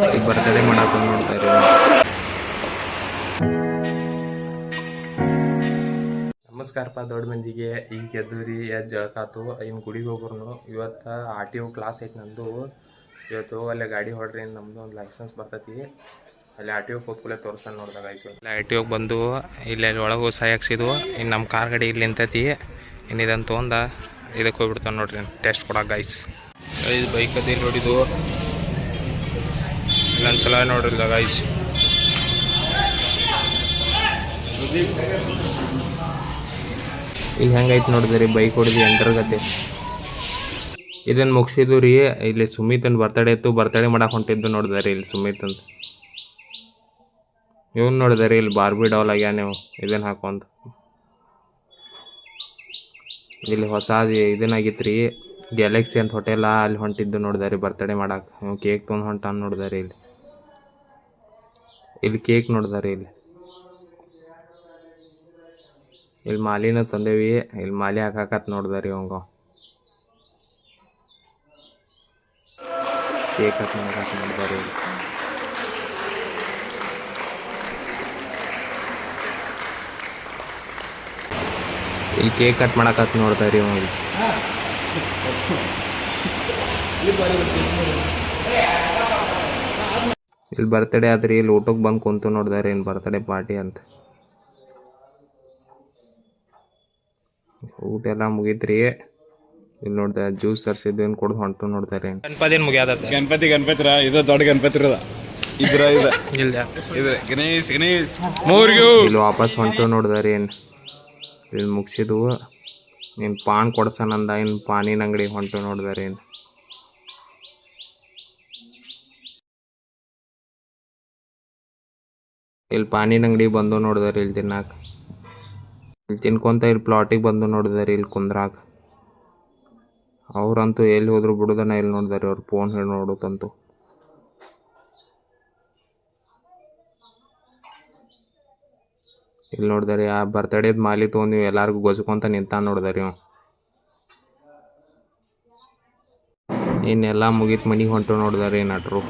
ಈಗ ಬರ್ತಡೇ ಮಾಡಕ್ಕೆ ನೋಡ್ತಾ ಇರಿ. ನಮಸ್ಕಾರಪ್ಪ ದೊಡ್ಡ ಮಂದಿಗೆ. ಈಗ ಎದ್ದೂರಿ ಎದ್ದು ಜಳಕಾತು ಇನ್ನು ಗುಡಿಗೆ ಹೋಗ್ರು. ಇವತ್ತು RTO ಕ್ಲಾಸ್ ಐತೆ ನಂದು. ಇವತ್ತು ಅಲ್ಲೇ ಗಾಡಿ ಹೊಡ್ರಿ ನಮ್ಮದು ಒಂದು ಲೈಸೆನ್ಸ್ ಬರ್ತೈತಿ. ಅಲ್ಲಿ RTO ಕೂತ್ಕೊಳ್ಳೆ ತೋರಿಸ್ತಾನೆ ನೋಡ್ದಾಗ ಆಯ್ತು. ಇಲ್ಲಿ RTOಗೆ ಬಂದು ಇಲ್ಲಿ ಒಳಗೆ ಸಹಿ ಹಾಕ್ಸಿದ್ವು. ಇನ್ನು ನಮ್ಮ ಕಾರ್ ಗಾಡಿ ಇಲ್ಲಿ ನಿಂತೈತಿ. ಇನ್ನು ಇದನ್ನು ತೊಗೊಂಡ ಇದಕ್ಕೆ ಹೋಗ್ಬಿಡ್ತಾನೆ ನೋಡ್ರಿ ಟೆಸ್ಟ್ ಕೊಡಕ್ಕೆ ಗೈಸ್. ಬೈಕ್ ಅದು ಇಲ್ಲಿ ನೋಡಿದ್ದು ಇಲ್ಲೊಂದ್ಸಲ ನೋಡ್ರಿಲ್ಲ ಗೈಸ್. ಈಗ ಹೆಂಗೈತೆ ನೋಡಿದ್ರಿ ಬೈಕ್ ಹೊಡೆದು ಎಂಟರ್ಗತ್ತೆ. ಇದನ್ನು ಮುಗಿಸಿದ್ದು ರೀ. ಇಲ್ಲಿ ಸುಮಿತನ ಬರ್ತಡೇ ಇತ್ತು, ಬರ್ತಡೇ ಮಾಡಕ್ಕೆ ಹೊಂಟಿದ್ದು ನೋಡಿದ್ರಿ ಇಲ್ಲಿ ಸುಮಿತ್ ಅಂತ. ಇವನು ನೋಡಿದ್ರಿ ಇಲ್ಲಿ ಬಾರ್ಬಿ ಡಾಲ್ ಆಗ್ಯಾ ನೀವು ಇದನ್ನು ಹಾಕೊಂತ. ಇಲ್ಲಿ ಹೊಸದು ಇದನ್ನಾಗಿತ್ತು ರೀ ಗ್ಯಾಲಕ್ಸಿ ಅಂತ ಹೋಟೆಲ, ಅಲ್ಲಿ ಹೊಂಟಿದ್ದು ನೋಡಿದ್ರಿ ಬರ್ತಡೇ ಮಾಡಕ್ಕೆ. ನೀವು ಕೇಕ್ ತೊಗೊಂಡು ಹೊಂಟಾನ ನೋಡಿದ್ರಿ ಇಲ್ಲಿ ಕೇಕ್ ನೋಡಿದ್ರಿ ಇಲ್ಲಿ ಮಾಲಿನ ತಂದೇವಿ. ಇಲ್ಲಿ ಮಾಲಿ ಹಾಕಾಕತ್ ನೋಡಿದ್ರಿ ಅವಂಗ ಕೇಕ್ ಕಟ್ ಮಾಡಕ್ಕೆ ನೋಡಿದ್ರಿ. ಇಲ್ಲಿ ಕೇಕ್ ಕಟ್ ಮಾಡಕತ್ ನೋಡ್ತಾರಿ ಅವ. ಇಲ್ಲಿ ಬರ್ತಡೇ ಆದ್ರಿ. ಇಲ್ಲಿ ಊಟಕ್ಕೆ ಬಂದು ಕುಂತು ನೋಡಿದ್ರಿ ಇನ್ನು ಬರ್ತಡೇ ಪಾರ್ಟಿ ಅಂತ. ಊಟ ಎಲ್ಲ ಮುಗೀತ್ರಿ. ಇಲ್ಲಿ ನೋಡ್ದೆ ಜ್ಯೂಸ್ ತರ್ಸಿದ್ದು ಏನು ಕೊಡ್ದು ಹೊಂಟು ನೋಡ್ತಾರೆ. ಗಣಪತಿ ಏನು ಮುಗಿಯದ ಗಣಪತಿ ಇದು ದೊಡ್ಡ ಗಣಪತಿ ಇದ್ರ ಗಣೇಶ್ ಇಲ್ಲಿ ವಾಪಸ್ ಹೊಂಟು ನೋಡಿದಾರೆ. ಇಲ್ಲಿ ಮುಗಿಸಿದ್ವು. ಇನ್ನು ಪಾನ್ ಕೊಡ್ಸನಂದ ಇನ್ನು ಪಾನಿನ ಅಂಗಡಿ ಹೊಂಟು ನೋಡಿದಾರೆ. ಇಲ್ಲಿ ಪಾನಿನ ಅಂಗಡಿ ಬಂದು ನೋಡಿದಾರೆ ಇಲ್ಲಿ ತಿನ್ನಾಕ. ಇಲ್ಲಿ ತಿನ್ಕೊಂತ ಇಲ್ಲಿ ಪ್ಲಾಟಿಗೆ ಬಂದು ನೋಡಿದಾರೆ ಇಲ್ಲಿ ಕುಂದ್ರಾಕ. ಅವ್ರಂತೂ ಎಲ್ಲಿ ಹೋದ್ರು ಬಿಡುದನ ಇಲ್ಲಿ ನೋಡಿದಾರೆ. ಅವ್ರು ಫೋನ್ ಹೇಳಿ ನೋಡುತ್ತಂತೂ. ಇಲ್ಲಿ ನೋಡಿದಾರೆ ಆ ಬರ್ತಡೇದ ಮಾಲಿ ತೊಗೊಂಡು ನೀವು ಎಲ್ಲಾರ್ಗು ಗೊಜ್ಕೊಂತ ನಿಂತ ನೋಡಿದಾರೆ. ಇನ್ನೆಲ್ಲ ಮುಗೀತು ಮನಿಗೆ ಹೊಂಟು ನೋಡಿದಾರೆ ನಟರು.